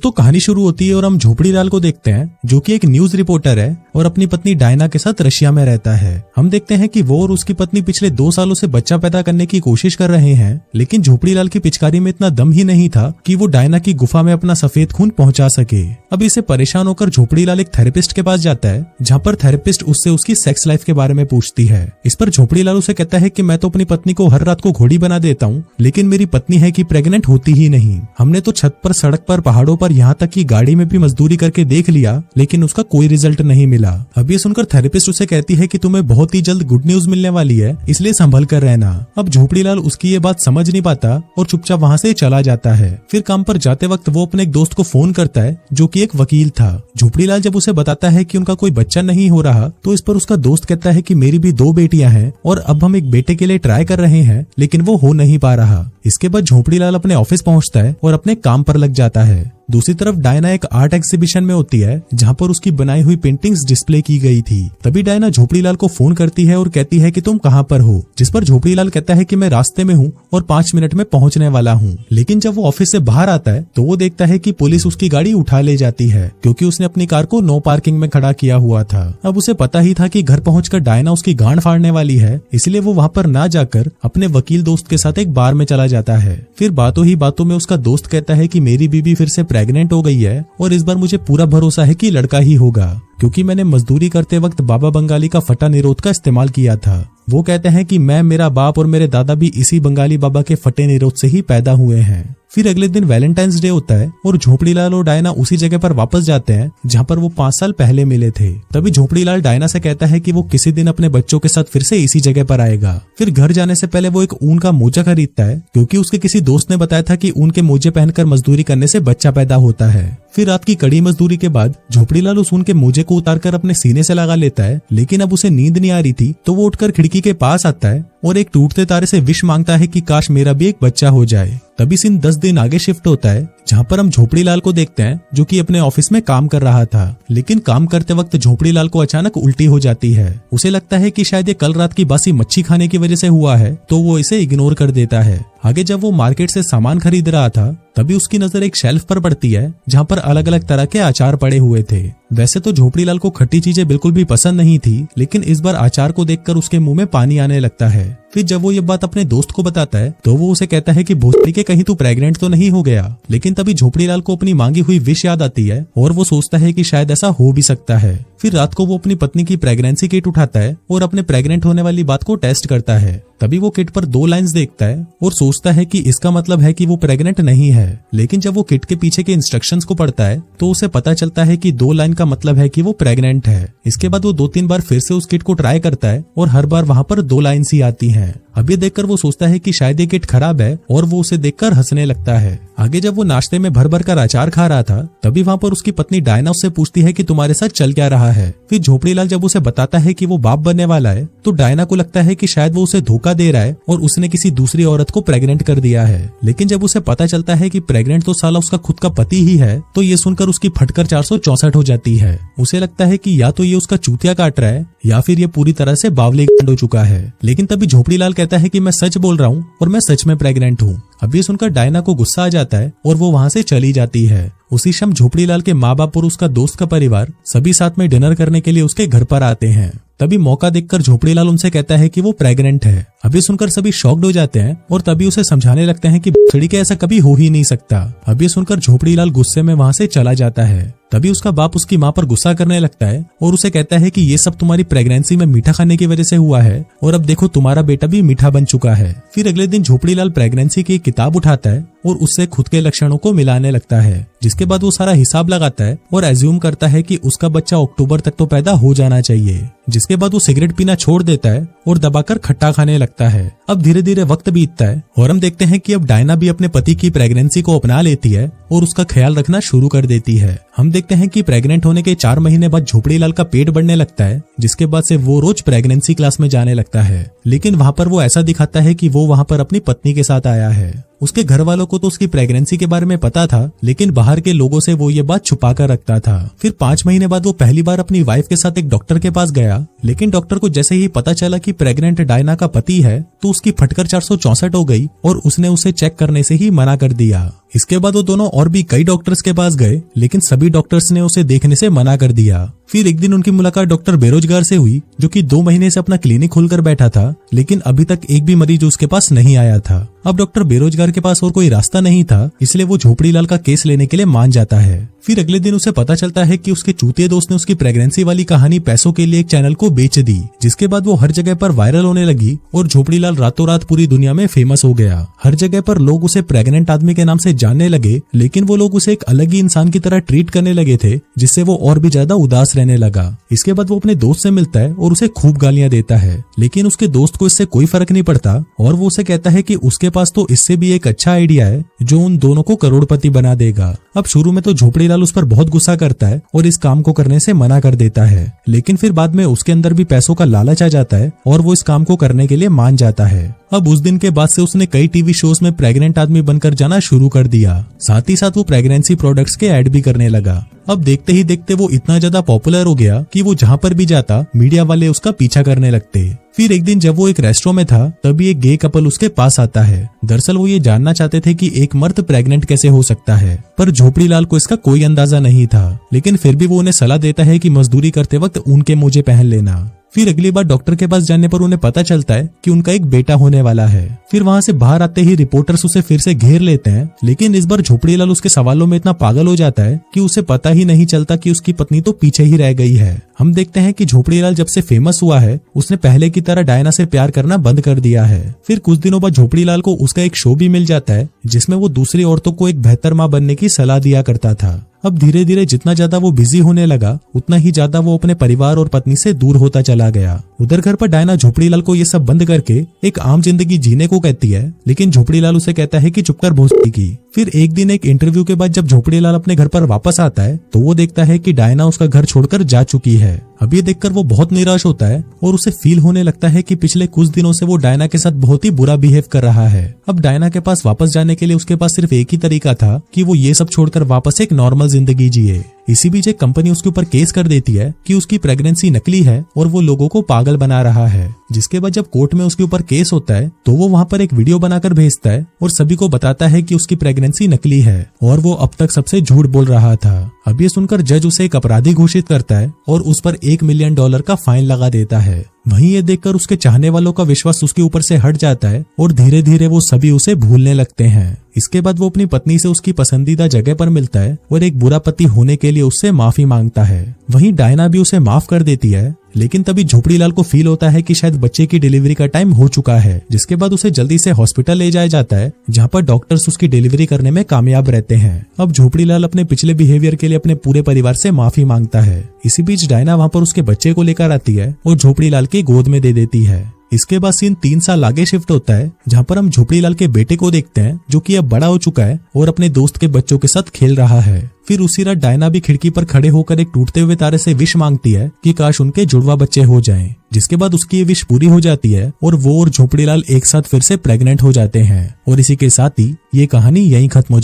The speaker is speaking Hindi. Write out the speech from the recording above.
दोस्तों कहानी शुरू होती है और हम झोपड़ीलाल को देखते हैं जो कि एक न्यूज रिपोर्टर है और अपनी पत्नी डायना के साथ रशिया में रहता है। हम देखते हैं कि वो और उसकी पत्नी पिछले 2 सालों से बच्चा पैदा करने की कोशिश कर रहे हैं, लेकिन झोपड़ीलाल की पिचकारी में इतना दम ही नहीं था कि वो डायना की गुफा में अपना सफेद खून पहुंचा सके। अब इसे परेशान होकर झोपड़ीलाल एक थेरेपिस्ट के पास जाता है, जहाँ पर थेरेपिस्ट उससे उसकी सेक्स लाइफ के बारे में पूछती है। इस पर झोपड़ीलाल उसे कहता है कि मैं तो अपनी पत्नी को हर रात को घोड़ी बना देता हूँ, लेकिन मेरी पत्नी है कि प्रेग्नेंट होती ही नहीं। हमने तो छत पर, सड़क पर, पहाड़ों पर, यहाँ तक कि गाड़ी में भी मजदूरी करके देख लिया, लेकिन उसका कोई रिजल्ट नहीं मिला। अब ये सुनकर थेरेपिस्ट उसे कहती है कि तुम्हें बहुत ही जल्द गुड न्यूज मिलने वाली है, इसलिए संभल कर रहना। अब झोपड़ीलाल उसकी ये बात समझ नहीं पाता और चुपचाप वहाँ से चला जाता है। फिर काम पर जाते वक्त वो अपने एक दोस्त को फोन करता है जो कि एक वकील था। झोपड़ीलाल जब उसे बताता है कि उनका कोई बच्चा नहीं हो रहा, तो इस पर उसका दोस्त कहता है कि मेरी भी 2 बेटियां हैं और अब हम एक बेटे के लिए ट्राई कर रहे हैं, लेकिन वो हो नहीं पा रहा। इसके बाद झोपड़ीलाल अपने ऑफिस पहुंचता है और अपने काम पर लग जाता है। दूसरी तरफ डायना एक आर्ट एग्जीबिशन में होती है, जहाँ पर उसकी बनाई हुई पेंटिंग्स डिस्प्ले की गई थी। तभी डायना झोपड़ीलाल को फोन करती है और कहती है कि तुम कहाँ पर हो, जिस पर झोपड़ीलाल कहता है कि मैं रास्ते में हूँ और 5 मिनट में पहुँचने वाला हूँ। लेकिन जब वो ऑफिस से बाहर आता है तो वो देखता है कि पुलिस उसकी गाड़ी उठा ले जाती है, क्योंकि उसने अपनी कार को नो पार्किंग में खड़ा किया हुआ था। अब उसे पता ही था कि घर पहुंचकर डायना उसकी गांड फाड़ने वाली है, इसलिए वो वहाँ पर ना जाकर अपने वकील दोस्त के साथ एक बार में चला जाता है। फिर बातों ही बातों में उसका दोस्त कहता है कि मेरी बीबी फिर से प्रेग्नेंट हो गई है और इस बार मुझे पूरा भरोसा है कि लड़का ही होगा, क्योंकि मैंने मजदूरी करते वक्त बाबा बंगाली का फटा निरोध का इस्तेमाल किया था। वो कहते हैं कि मैं, मेरा बाप और मेरे दादा भी इसी बंगाली बाबा के फटे निरोध से ही पैदा हुए हैं। फिर अगले दिन वैलेंटाइंस डे होता है और झोपड़ीलाल और डायना उसी जगह पर वापस जाते हैं जहाँ पर वो 5 साल पहले मिले थे। तभी झोपड़ीलाल डायना से कहता है कि वो किसी दिन अपने बच्चों के साथ फिर से इसी जगह पर आएगा। फिर घर जाने से पहले वो एक ऊन का मोजा खरीदता है, क्योंकि उसके किसी दोस्त ने बताया था कि ऊन के मोजे पहनकर मजदूरी करने से बच्चा पैदा होता है। फिर रात की कड़ी मजदूरी के बाद झोपड़ीलाल उस ऊन के मोजे को उतारकर अपने सीने से लगा लेता है, लेकिन अब उसे नींद नहीं आ रही थी, तो वो उठकर खिड़की के पास आता है और एक टूटते तारे से विश मांगता है कि काश मेरा भी एक बच्चा हो जाए। तभी सीन 10 दिन आगे शिफ्ट होता है, जहाँ पर हम झोपड़ीलाल को देखते हैं जो कि अपने ऑफिस में काम कर रहा था, लेकिन काम करते वक्त झोपड़ीलाल को अचानक उल्टी हो जाती है। उसे लगता है कि शायद ये कल रात की बासी मच्छी खाने की वजह से हुआ है, तो वो इसे इग्नोर कर देता है। आगे जब वो मार्केट से सामान खरीद रहा था, तभी उसकी नजर एक शेल्फ पर पड़ती है जहाँ पर अलग अलग तरह के अचार पड़े हुए थे। वैसे तो झोपड़ीलाल को खट्टी चीजें बिल्कुल भी पसंद नहीं थी, लेकिन इस बार अचार को देखकर उसके मुंह में पानी आने लगता है। फिर जब वो ये बात अपने दोस्त को बताता है तो वो उसे कहता है कि भोसड़ी के कहीं तू प्रेग्नेंट तो नहीं हो गया। लेकिन तभी झोपड़ीलाल को अपनी मांगी हुई विश याद आती है और वो सोचता है कि शायद ऐसा हो भी सकता है। फिर रात को वो अपनी पत्नी की प्रेगनेंसी किट उठाता है और अपने प्रेग्नेंट होने वाली बात को टेस्ट करता है। तभी वो किट पर 2 लाइंस देखता है और सोचता है कि इसका मतलब है कि वो प्रेग्नेंट नहीं है। लेकिन जब वो किट के पीछे के इंस्ट्रक्शंस को पढ़ता है तो उसे पता चलता है कि 2 लाइन का मतलब है कि वो प्रेग्नेंट है। इसके बाद वो 2-3 बार फिर से उस किट को ट्राई करता है और हर बार वहाँ पर 2 लाइन्स ही आती हैं। अब ये देखकर वो सोचता है कि शायद ये किट खराब है और वो उसे देखकर हंसने लगता है। आगे जब वो नाश्ते में भर भर कर अचार खा रहा था, तभी वहाँ पर उसकी पत्नी डायना उससे पूछती है कि तुम्हारे साथ चल क्या रहा है। फिर झोपड़ीलाल जब उसे बताता है कि वो बाप बनने वाला है, तो डायना को लगता है कि शायद वो उसे धोखा दे रहा है और उसने किसी दूसरी औरत को प्रेग्नेंट कर दिया है। लेकिन जब उसे पता चलता है कि प्रेग्नेंट तो साला उसका खुद का पति ही है, तो ये सुनकर उसकी फटकर 464 हो जाती है। उसे लगता है कि या तो ये उसका चूतिया काट रहा है या फिर ये पूरी तरह से बावली हो चुका है। लेकिन तभी झोपड़ीलाल कहता है कि मैं सच बोल रहा हूँ और मैं सच में प्रेग्नेंट हूँ। अब ये सुनकर डायना को गुस्सा आ जाता है और वो वहाँ से चली जाती है। उसी शाम झोपड़ीलाल के माँ बाप और उसका दोस्त का परिवार सभी साथ में डिनर करने के लिए उसके घर पर आते हैं। तभी मौका देखकर झोपड़ीलाल उनसे कहता है कि वो प्रेग्नेंट है। अभी सुनकर सभी शॉक्ड हो जाते हैं और तभी उसे समझाने लगते हैं कि भोसड़ी के ऐसा कभी हो ही नहीं सकता। अभी सुनकर झोपड़ीलाल गुस्से में वहाँ से चला जाता है। तभी उसका बाप उसकी माँ पर गुस्सा करने लगता है और उसे कहता है कि ये सब तुम्हारी प्रेगनेंसी में मीठा खाने की वजह से हुआ है और अब देखो तुम्हारा बेटा भी मीठा बन चुका है। फिर अगले दिन झोपड़ीलाल प्रेगनेंसी की किताब उठाता है और उससे खुद के लक्षणों को मिलाने लगता है, जिसके बाद वो सारा हिसाब लगाता है और एज्यूम करता है कि उसका बच्चा अक्टूबर तक तो पैदा हो जाना चाहिए। जिसके बाद वो सिगरेट पीना छोड़ देता है और दबाकर खट्टा खाने लगता है। अब धीरे धीरे वक्त बीतता है और हम देखते हैं कि अब डायना भी अपने पति की प्रेगनेंसी को अपना लेती है और उसका ख्याल रखना शुरू कर देती है। हम देखते हैं कि प्रेग्नेंट होने के 4 महीने बाद झोपड़ीलाल का पेट बढ़ने लगता है, जिसके बाद से वो रोज प्रेगनेंसी क्लास में जाने लगता है। लेकिन वहाँ पर वो ऐसा दिखाता है कि वो वहाँ पर अपनी पत्नी के साथ आया है। उसके घर वालों को तो उसकी प्रेगनेंसी के बारे में पता था, लेकिन बाहर के लोगों से वो ये बात छुपा कर रखता था। फिर 5 महीने बाद वो पहली बार अपनी वाइफ के साथ एक डॉक्टर के पास गया, लेकिन डॉक्टर को जैसे ही पता चला कि प्रेग्नेंट डायना का पति है तो उसकी फटकर 464 हो गई और उसने उसे चेक करने से ही मना कर दिया। इसके बाद वो दोनों और भी कई डॉक्टर्स के पास गए, लेकिन सभी डॉक्टर्स ने उसे देखने से मना कर दिया। फिर एक दिन उनकी मुलाकात डॉक्टर बेरोजगार से हुई, जो कि 2 महीने से अपना क्लिनिक खोलकर बैठा था, लेकिन अभी तक एक भी मरीज उसके पास नहीं आया था। अब डॉक्टर बेरोजगार के पास और कोई रास्ता नहीं था, इसलिए वो झोपड़ीलाल का केस लेने के लिए मान जाता है। फिर अगले दिन उसे पता चलता है कि उसके चूतिए दोस्त ने उसकी प्रेगनेंसी वाली कहानी पैसों के लिए एक चैनल को बेच दी, जिसके बाद वो हर जगह पर वायरल होने लगी और झोपड़ीलाल रातों रात पूरी दुनिया में फेमस हो गया। हर जगह पर लोग उसे प्रेग्नेंट आदमी के नाम से जानने लगे, लेकिन वो लोग उसे एक अलग ही इंसान की तरह ट्रीट करने लगे थे, जिससे वो और भी ज्यादा उदास रहने लगा। इसके बाद वो अपने दोस्त से मिलता है और उसे खूब गालियां देता है, लेकिन उसके दोस्त को इससे कोई फर्क नहीं पड़ता और वो उसे कहता है कि उसके पास तो इससे भी एक अच्छा आइडिया है जो उन दोनों को करोड़पति बना देगा। अब शुरू में तो झोपड़ीलाल उस पर बहुत गुस्सा करता है और इस काम को करने से मना कर देता है, लेकिन फिर बाद में उसके अंदर भी पैसों का लालच आ जाता है और वो इस काम को करने के लिए मान जाता है। अब उस दिन के बाद से उसने कई टीवी शोज में प्रेग्नेंट आदमी बनकर जाना शुरू कर दिया। साथ ही साथ वो प्रेगनेंसी प्रोडक्ट्स के ऐड भी करने लगा। अब देखते ही देखते वो इतना ज्यादा पॉपुलर हो गया कि वो जहाँ पर भी जाता मीडिया वाले उसका पीछा करने लगते। फिर एक दिन जब वो एक रेस्टोरेंट में था, तभी एक गे कपल उसके पास आता है। दरअसल वो ये जानना चाहते थे कि एक मर्द प्रेग्नेंट कैसे हो सकता है, पर झोपड़ीलाल को इसका कोई अंदाजा नहीं था, लेकिन फिर भी वो उन्हें सलाह देता है कि मजदूरी करते वक्त ऊन के मोजे पहन लेना। फिर अगली बार डॉक्टर के पास जाने पर उन्हें पता चलता है कि उनका एक बेटा होने वाला है। फिर वहाँ से बाहर आते ही रिपोर्टर्स उसे फिर से घेर लेते हैं, लेकिन इस बार झोपड़ीलाल उसके सवालों में इतना पागल हो जाता है कि उसे पता ही नहीं चलता कि उसकी पत्नी तो पीछे ही रह गई है। हम देखते हैं कि झोपड़ीलाल जब से फेमस हुआ है, उसने पहले की तरह डायना से प्यार करना बंद कर दिया है। फिर कुछ दिनों बाद झोपड़ीलाल को उसका एक शो भी मिल जाता है, जिसमें वो दूसरी औरतों को एक बेहतर माँ बनने की सलाह दिया करता था। अब धीरे धीरे जितना ज्यादा वो बिजी होने लगा, उतना ही ज्यादा वो अपने परिवार और पत्नी से दूर होता चला गया। उधर घर पर डायना झोपड़ीलाल को ये सब बंद करके एक आम जिंदगी जीने को कहती है, लेकिन झोपड़ीलाल उसे कहता है कि चुप कर भोसड़ी की। फिर एक दिन एक इंटरव्यू के बाद जब झोपड़ीलाल अपने घर पर वापस आता है, तो वो देखता है कि डायना उसका घर छोड़कर जा चुकी है। अब ये देखकर वो बहुत निराश होता है और उसे फील होने लगता है कि पिछले कुछ दिनों से वो डायना के साथ बहुत ही बुरा बिहेव कर रहा है। अब डायना के पास वापस जाने के लिए उसके पास सिर्फ एक ही तरीका था कि वो ये सब छोड़कर वापस एक नॉर्मल जिंदगी जिए। इसी बीच एक कंपनी उसके ऊपर केस कर देती है कि उसकी प्रेगनेंसी नकली है और वो लोगों को पागल बना रहा है। जिसके बाद जब कोर्ट में उसके ऊपर केस होता है, तो वो वहाँ पर एक वीडियो बनाकर भेजता है और सभी को बताता है कि उसकी प्रेगनेंसी नकली है और वो अब तक सबसे झूठ बोल रहा था। अब ये सुनकर जज उसे एक अपराधी घोषित करता है और उस पर $1 मिलियन का फाइन लगा देता है। वहीं ये देखकर उसके चाहने वालों का विश्वास उसके ऊपर से हट जाता है और धीरे धीरे वो सभी उसे भूलने लगते हैं। इसके बाद वो अपनी पत्नी से उसकी पसंदीदा जगह पर मिलता है और एक बुरा पति होने के लिए उससे माफी मांगता है। वहीं डायना भी उसे माफ कर देती है, लेकिन तभी झोपड़ीलाल को फील होता है कि शायद बच्चे की डिलीवरी का टाइम हो चुका है। जिसके बाद उसे जल्दी से हॉस्पिटल ले जाया जाता है, जहाँ पर डॉक्टर्स उसकी डिलीवरी करने में कामयाब रहते हैं। अब झोपड़ीलाल अपने पिछले बिहेवियर के लिए अपने पूरे परिवार से माफी मांगता है। इसी बीच डायना वहाँ पर उसके बच्चे को लेकर आती है और झोपड़ीलाल की गोद में दे देती है। इसके बाद सीन 3 साल आगे शिफ्ट होता है, जहाँ पर हम झोपड़ीलाल के बेटे को देखते हैं, जो कि अब बड़ा हो चुका है और अपने दोस्त के बच्चों के साथ खेल रहा है। फिर उसी रात डायना भी खिड़की पर खड़े होकर एक टूटते हुए तारे से विश मांगती है कि काश उनके जुड़वा बच्चे हो जाएं। जिसके बाद उसकी ये विश पूरी हो जाती है और वो और झोपड़ीलाल एक साथ फिर से प्रेग्नेंट हो जाते हैं। और इसी के साथ ही ये कहानी यहीं खत्म हो